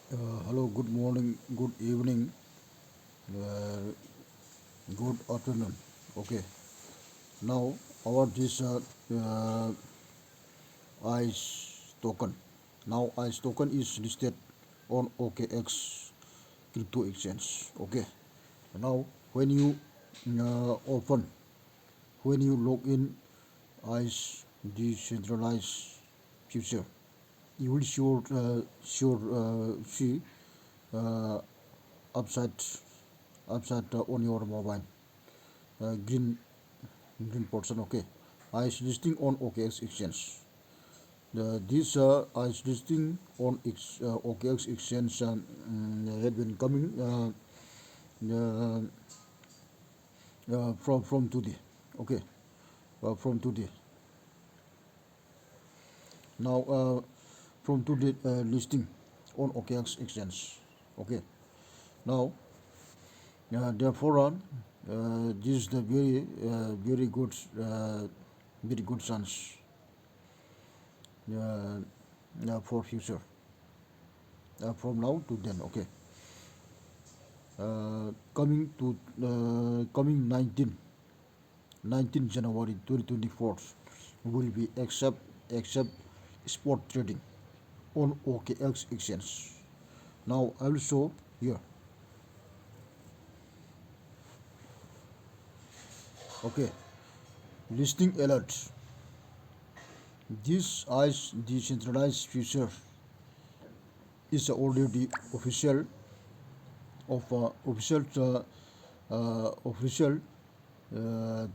Hello, good morning, good evening, uh, good afternoon. Okay, now our this uh, ICE token. Now ICE token is listed on OKX crypto exchange. Okay, now when you open, when you log in ICE decentralized future, you will see uh, upside on your mobile green portion. Okay, is listing on OKX exchange. This is listing on OKX exchange had been coming uh, from today. Okay, from today. Now from today listing on OKX exchange. Okay. Now therefore this is the very good chance uh, for future from now to then. Okay, coming 19 January 2024 will be except spot trading on OKX exchange. Now I will show here. Okay, listing alert. This ICE decentralized future is already official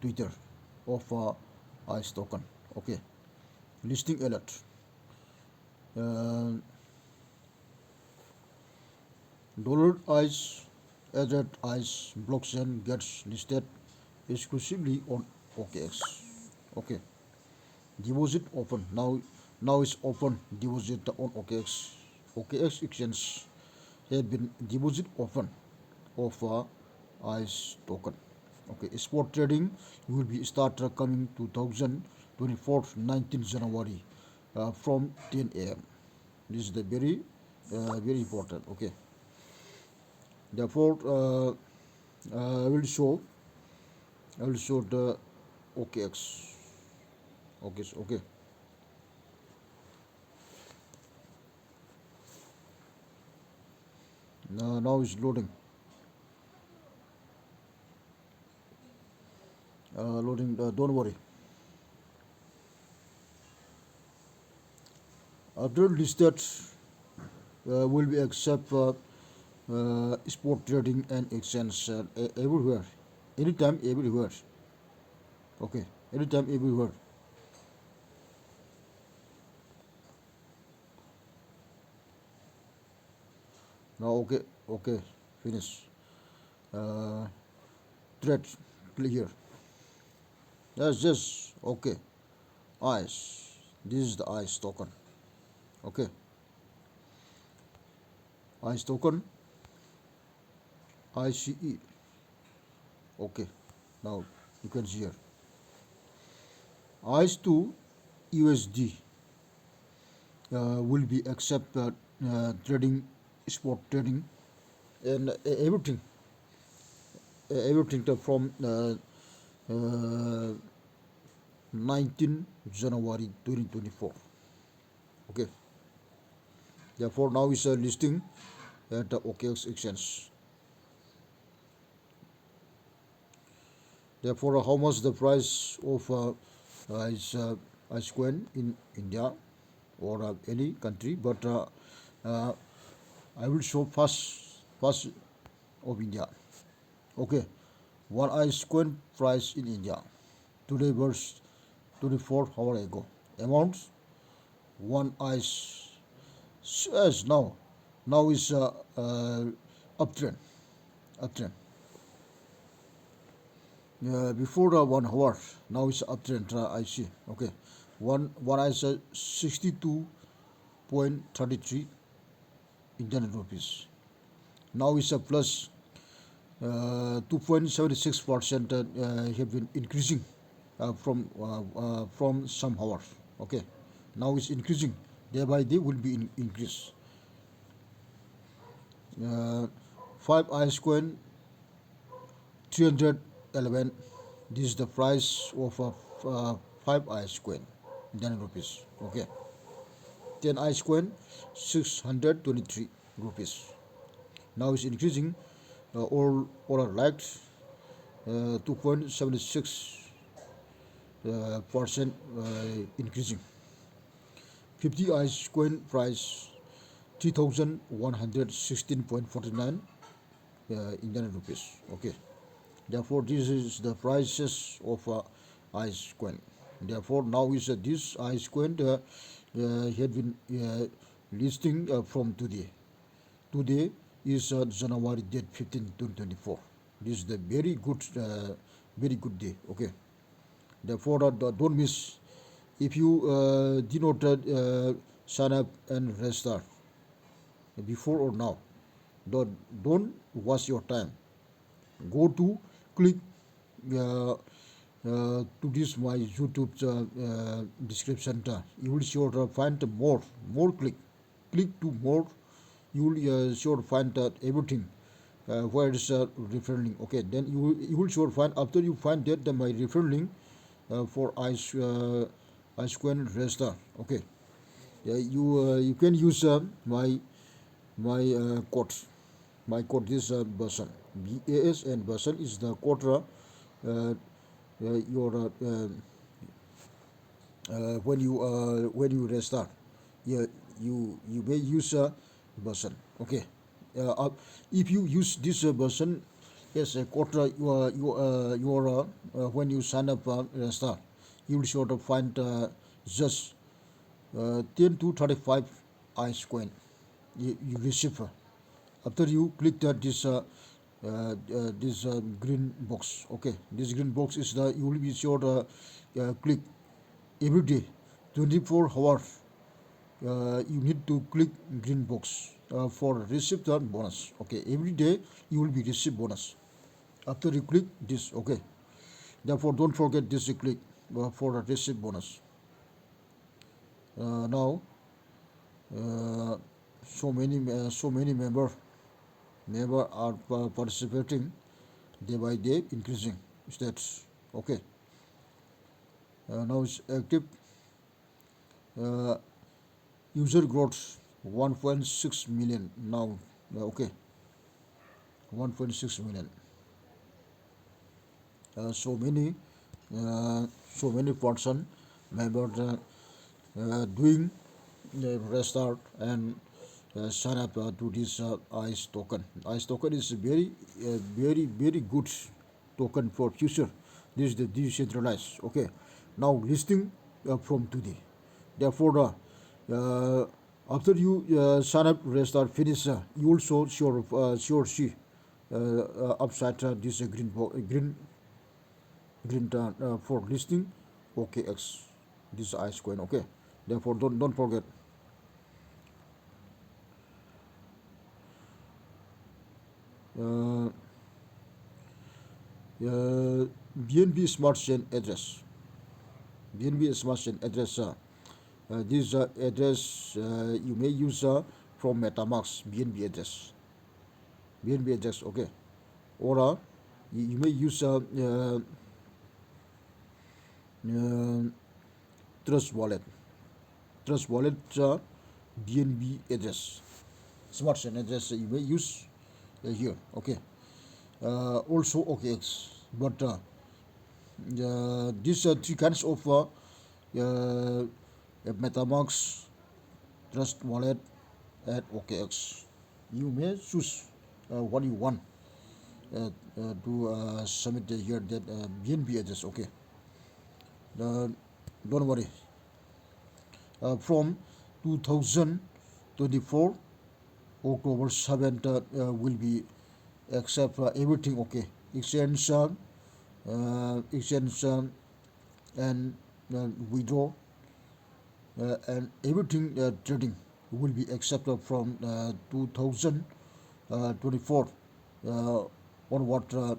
Twitter of ICE token. Okay, listing alert. Uh, Dollar ICE Azure ICE blockchain gets listed exclusively on OKX. Okay, deposit open now. Now is open deposit on OKX. OKX exchange had been deposit open of ICE token. Okay, spot trading will be start coming 2024 19 January from 10 a.m. This is the very important. Okay, therefore I will show the OKX. Okay, okay. Now it's loading. Loading. Don't worry. After listed will be accept sport trading and exchange everywhere, anytime, everywhere. Okay, anytime, everywhere. Now okay, okay, finish. Uh, Thread clear. Yes, yes. Okay, ICE. This is the ICE token. Okay, ICE token. ICE. Okay, now you can see here. ICE to USD will be accept trading, spot trading, and everything from uh, 19 January 2024. Okay, therefore now is a listing at the OKX exchange. Therefore, how much the price of is coin in India or any country, but uh, I will show first of India. Okay, one ice coin price in India today versus 24 hours ago. Amount one ice. Yes, now is uptrend uptrend. Before 1 hour, now it's uptrend. I see. Okay, one ice 62.33 Indian rupees. Now it's a plus 2.76% have been increasing from some hours. Okay, now it's increasing day by day will be increase. Uh, 5 ice coin 311. This is the price of a 5 ice coin, Indian rupees. Okay. 10 ice coin 623 rupees. Now it's increasing. All are liked 2.76 percent increasing. 50 ice coin price 3116.49 Indian rupees. Okay. Therefore, this is the prices of ice coin. Therefore, now is this ice coin had been listing from today. Today is January date 15, 2024. This is the very good day. Okay. Therefore, don't miss. If you did not sign up and register before or now, don't waste your time. Go to click to this my YouTube description. You will sure find more click to more. You will sure find everything where is referral link. Okay, then you will sure find after you find that my referral link for ice coin register. Okay, you can use my code. My code is basan. BAS and basan is the code your when you restart. Yeah, you may use a button. Okay. If you use this button as a quarter, when you sign up restart, you will sort of find just 10 to 35 ice coin you receive. After you click that this green box. Okay, this green box is the you will be sure click every day 24 hours you need to click green box for receive the bonus. Okay, every day you will be receive bonus after you click this. Okay, therefore don't forget this click for the receive bonus. Now so many member are participating day by day increasing stats. Okay, now it's active uh, user growth 1.6 million now. Okay, 1.6 million. Uh, so many so many person member doing the restart and sign up to this ice token. Ice token is very good token for future. This is the decentralized. Okay, now listing from today. Therefore, after you sign up, restart, finish, you also sure see upside this green for listing OKX. This ice coin. Okay, therefore don't forget. Uh, BNB Smart Chain address. BNB Smart Chain address. This address you may use from MetaMask BNB address. BNB address. Okay, or you may use uh, Trust Wallet. Trust Wallet BNB address. Smart Chain address you may use here. Okay. Also OKX, but these three kinds of MetaMask, Trust Wallet, and OKX. You may choose what you want to submit here that BNB address. Okay, uh, don't worry. From 2024 October 7th will be accept everything. Okay, exchange and withdraw and everything trading will be accepted from 2024 onward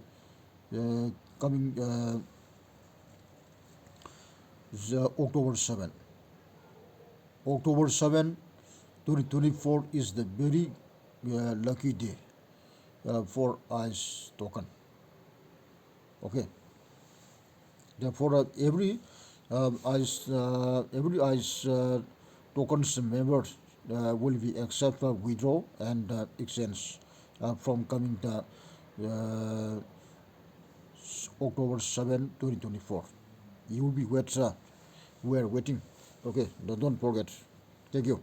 coming October 7. October 7, 2024 is the very lucky day for ICE token. Okay. Therefore, every ICE tokens members will be accept withdraw and exchange from coming uh, October 7, 2024. You will be wait, we are waiting. Okay, don't forget. Thank you.